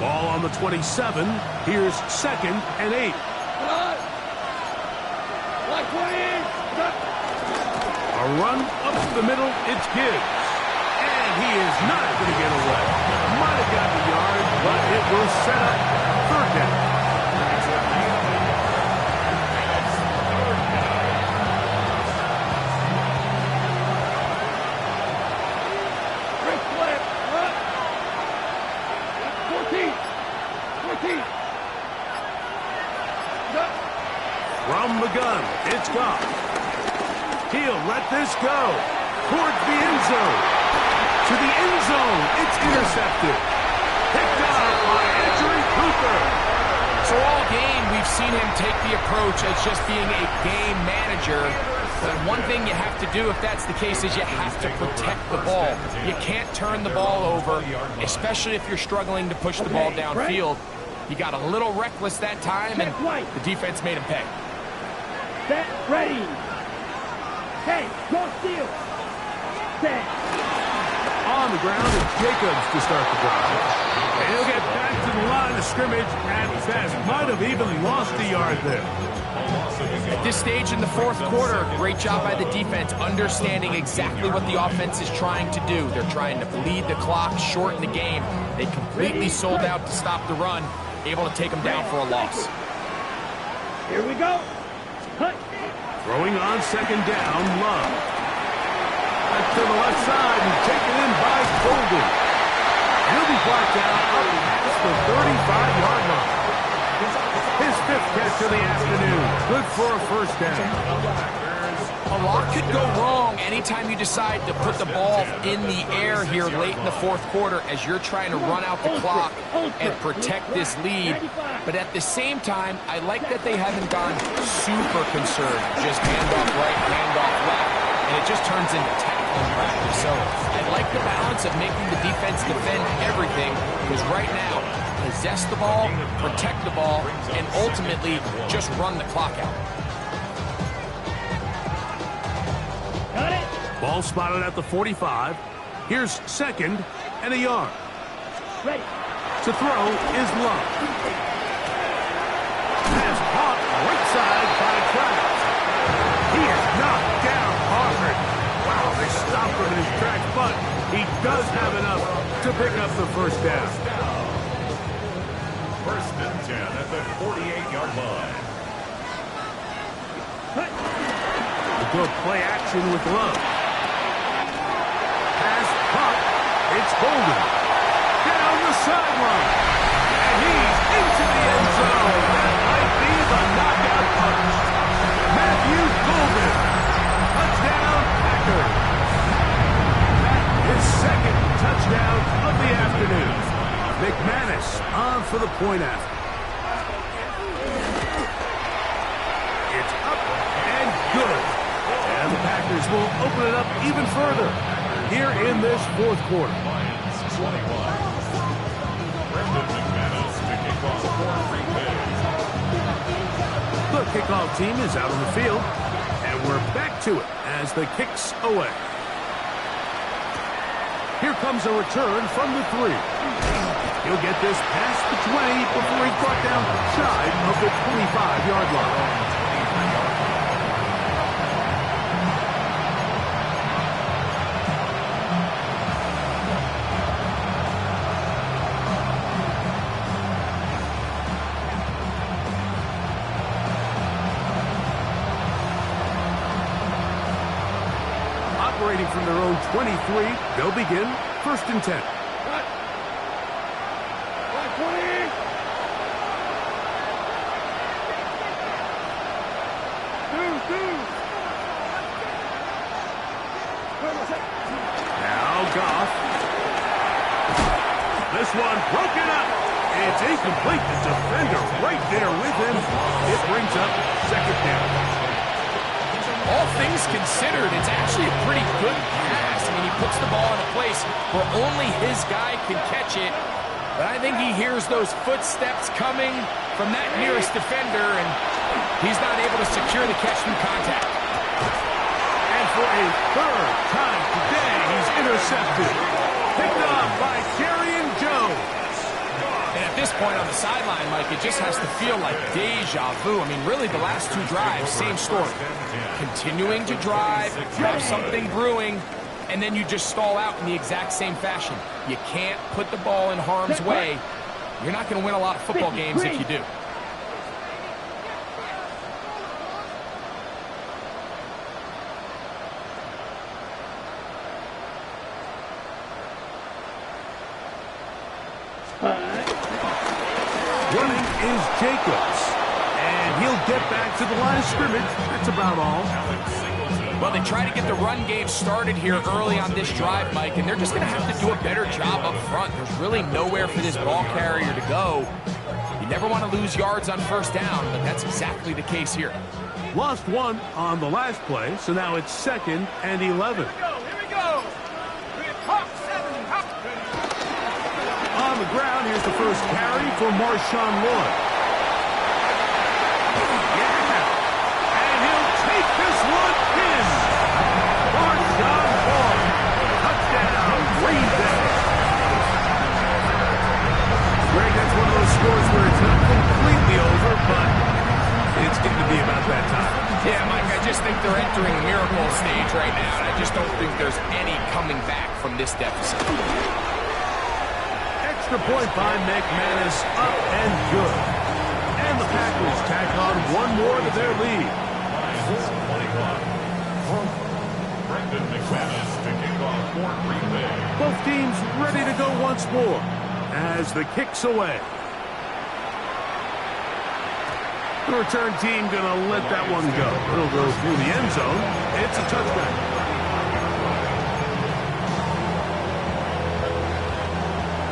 Ball on the 27. Here's second and 8. A run up the middle, it's Gibbs. And he is not going to get away. Might have got the yard, but it will set up third down. Quick flip. 14. From the gun, it's Goff. He'll let this go towards the end zone. To the end zone, it's intercepted. Picked up by Andrew Cooper. So all game, we've seen him take the approach as just being a game manager. But one thing you have to do if that's the case is you have to protect the ball. You can't turn the ball over, especially if you're struggling to push the ball downfield. He got a little reckless that time, and the defense made him pay. Set, ready. Hey, go steal. Set. On the ground, it's Jacobs to start the drive. And he'll get back to the line of scrimmage at best. Might have even lost a yard there. At this stage in the fourth quarter, great job by the defense, understanding exactly what the offense is trying to do. They're trying to bleed the clock, shorten the game. They completely sold out to stop the run, able to take them down for a loss. Here we go. Cut. Throwing on second down, Love. Back to the left side and taken in by Golden. He'll be brought down up past the 35-yard line. His fifth catch of the afternoon. Good for a first down. A lot could go wrong anytime you decide to put the ball in the air here late in the fourth quarter as you're trying to run out the clock and protect this lead. But at the same time, I like that they haven't gone super conserved. Just handoff right, handoff left, and it just turns into tackling practice. So I like the balance of making the defense defend everything, because right now, possess the ball, protect the ball, and ultimately just run the clock out. Got it. Ball spotted at the 45. Here's second and a yard. Ready. To throw is Love. Pass caught right side by Travis. He is knocked down hard. Wow, they stopped him in his tracks, but he does have enough to pick up the first down. First and 10 at the 48-yard line. A good play action with Love. Pass caught. It's Golden. Down the sideline. And he's into the end zone. That might be the knockout punch. Matthew Golden. Touchdown, Packers. His second touchdown of the afternoon. McManus on for the point after. It's up and good. And the Packers will open it up even further here in this fourth quarter. Lions 21. Brendan McManus to kick off for Green Bay. The kickoff team is out on the field, and we're back to it as the kick's away. Here comes a return from the 3. He'll get this past the 20 before he's brought down shy of the 25-yard line. 23. They'll begin 1st and 10. Cut. 20. Now Goff. This one broken up. It's incomplete. The defender right there with him. It brings up 2nd down. All things considered, it's actually a pretty good pass. I mean, he puts the ball in a place where only his guy can catch it. But I think he hears those footsteps coming from that nearest defender, and he's not able to secure the catch through contact. And for a 3rd time today, he's intercepted. Picked off by Kerryon Jones. And at this point on the sideline, Mike, it just has to feel like deja vu. I mean, really, the last 2 drives, same story. Continuing to drive, have something brewing, and then you just stall out in the exact same fashion. You can't put the ball in harm's way. You're not going to win a lot of football games if you do. Running is Jacobs. And he'll get back to the line of scrimmage. That's about all. Well, they try to get the run game started here early on this drive, Mike, and they're just going to have to do a better job up front. There's really nowhere for this ball carrier to go. You never want to lose yards on 1st down, but that's exactly the case here. Lost 1 on the last play, so now it's 2nd and 11. Here we go. On the ground, here's the first carry for Marshawn Lloyd. Yeah! And he'll take this one in. Marshawn Lloyd. Touchdown, Green Bay. Greg, that's one of those scores where it's not completely over, but it's getting to be about that time. Yeah, Mike, I just think they're entering a miracle stage right now, and I just don't think there's any coming back from this deficit. Extra point by McManus, up and good. And the Packers tack on 1 more to their lead. Brendan McManus to kick off for Green Bay. Both teams ready to go once more as the kick's away. The return team going to let that one go. It'll go through the end zone. It's a touchdown.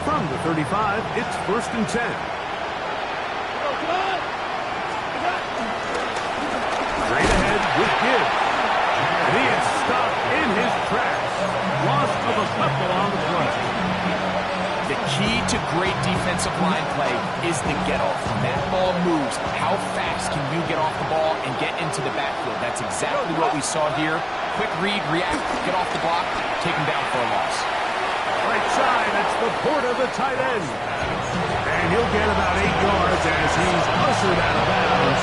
From the 35, it's 1st and 10. Straight ahead with Gibbs. And he is stopped in his tracks. Loss of a couple on the play. The key to great defensive line play is the get-off. When that ball moves, how fast can you get off the ball and get into the backfield? That's exactly what we saw here. Quick read, react, get off the block, take him down for a loss. Right side, it's the Porter, the tight end. And he'll get about 8 yards as he's ushered out of bounds.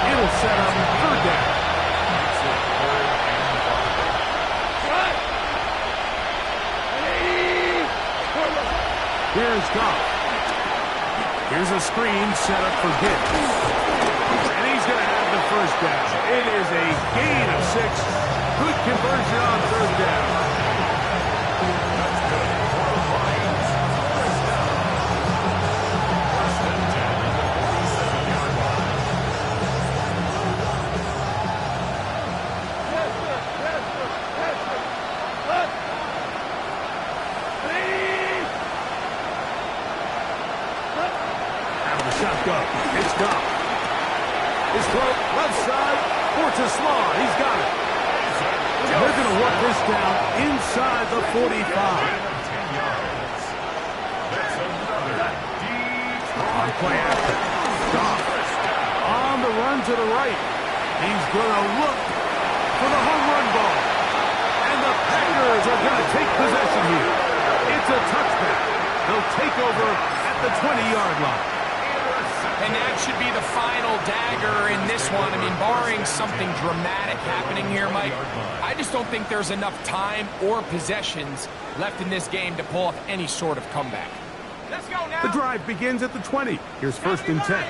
It'll set up 3rd down. Here's Goff. Here's a screen set up for Gibbs. And he's going to have the 1st down. It is a gain of 6. Good conversion on 3rd down. It's Goff. His throw, left side, Fortis-Lamar. He's got it. They're going to work this down inside the 45. On play after. Goff on the run to the right. He's going to look for the home run ball. And the Packers are going to take possession here. It's a touchback. They'll take over at the 20-yard line. And that should be the final dagger in this one. I mean, barring something dramatic happening here, Mike, I just don't think there's enough time or possessions left in this game to pull off any sort of comeback. Let's go now. The drive begins at the 20. Here's 1st and 10.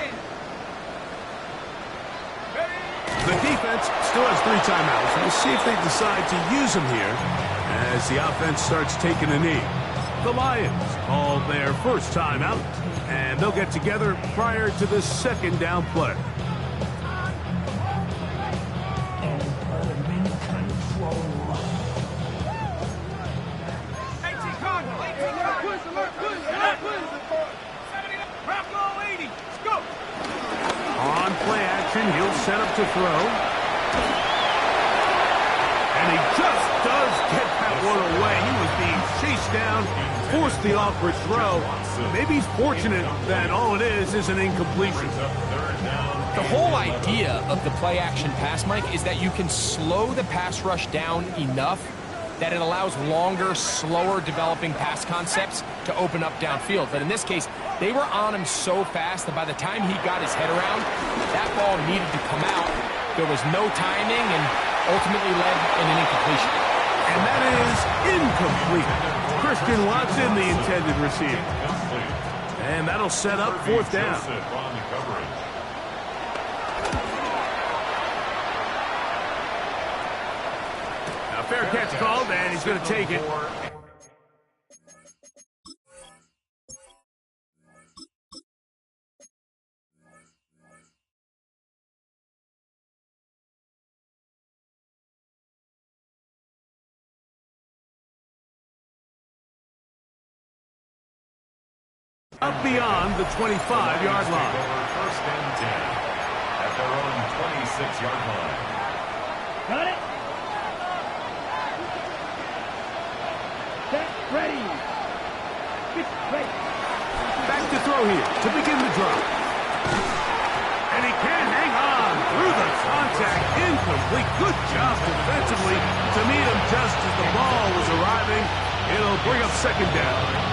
The defense still has 3 timeouts. We'll see if they decide to use them here as the offense starts taking a knee. The Lions call their first timeout, and they'll get together prior to the second down play. On play action, he'll set up to throw. And he just does get that one away. He was being chased down, forced the awkward throw. Maybe he's fortunate that all it is an incompletion. The whole idea of the play action pass, Mike, is that you can slow the pass rush down enough that it allows longer, slower developing pass concepts to open up downfield. But in this case, they were on him so fast that by the time he got his head around, that ball needed to come out. There was no timing and ultimately led in an incompletion. And that is incomplete. Christian Watson, the intended receiver. And that'll set up fourth down. Now fair catch called, and he's going to take it. Up beyond the 25-yard line. First and 10 at their own 26-yard line. Got it. Set, ready. Ready. Back to throw here to begin the drive. And he can hang on through the contact. Incomplete. Good job defensively to meet him just as the ball was arriving. It'll bring up second down.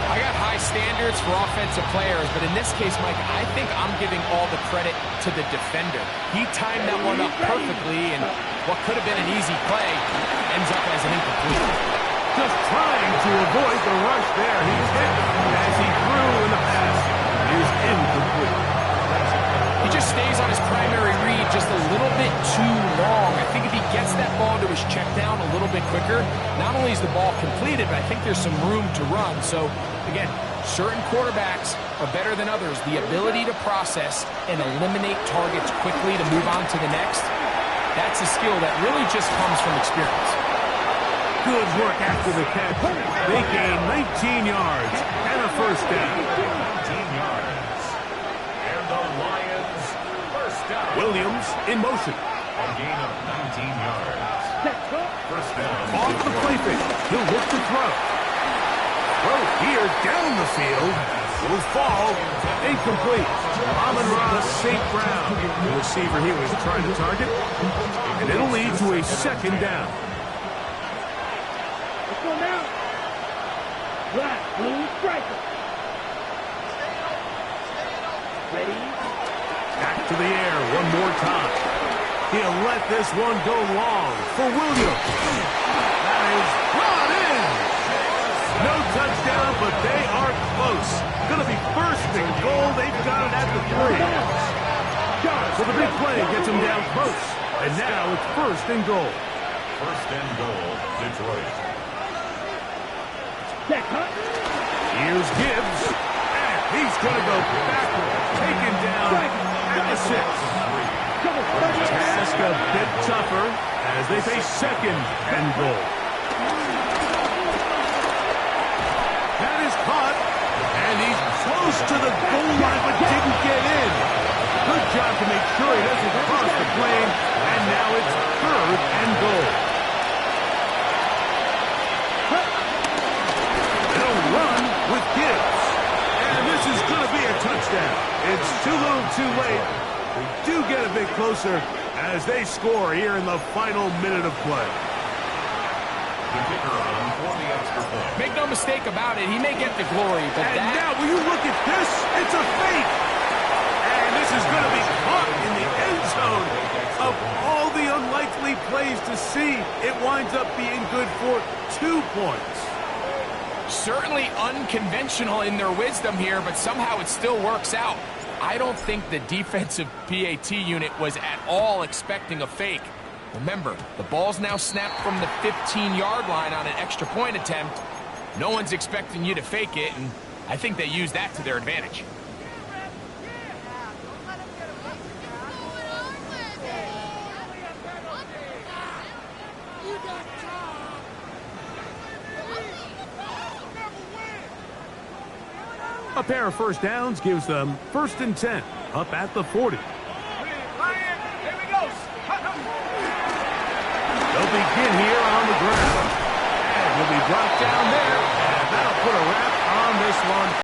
I got high standards for offensive players, but in this case, Mike, I think I'm giving all the credit to the defender. He timed that one up perfectly, and what could have been an easy play ends up as an incomplete. Just trying to avoid the rush there. He's hit as he threw in the pass. Is incomplete. He just stays on his primary read just a little bit too long. I think if he gets that ball to his check down a little bit quicker, not only is the ball completed, but I think there's some room to run. So, again, certain quarterbacks are better than others. The ability to process and eliminate targets quickly to move on to the next, that's a skill that really just comes from experience. Good work after the catch. They gain 19 yards and a first down. 19 yards. And the Lions first down. Williams in motion. A gain of 19 yards. First down. Off the play fake. He'll look to throw. Throw here down the field. Will fall. Incomplete. Amon-Ra St. Brown, the receiver he was trying to target. And it'll lead to a second down. Let's go now. Black, blue, striker. Ready. Back to the air one more time. He'll let this one go long for Williams. That is brought in. No touchdown, but they are close. Going to be first and goal. They've got it at the 3. So the big play gets them down close. And now it's first and goal. First and goal, Detroit. Here's Gibbs. And he's going to go backward. Taken down at the 6. Task a bit tougher as they face second and goal. That is caught, and he's close to the goal line but didn't get in. Good job to make sure he doesn't cross the plane, and now it's third and goal. They'll run with Gibbs, and this is going to be a touchdown. It's too little too late. They do get a bit closer as they score here in the final minute of play. The kicker on for the extra point. Make no mistake about it, he may get the glory, but And now, will you look at this? It's a fake. And this is going to be caught in the end zone. Of all the unlikely plays to see, it winds up being good for 2 points. certainly unconventional in their wisdom here, but somehow it still works out. I don't think the defensive PAT unit was at all expecting a fake. Remember, the ball's now snapped from the 15-yard line on an extra point attempt. No one's expecting you to fake it, and I think they use that to their advantage. A pair of first downs gives them 1st and 10, up at the 40. They'll begin here on the ground. And he'll be brought down there, and that'll put a wrap on this one.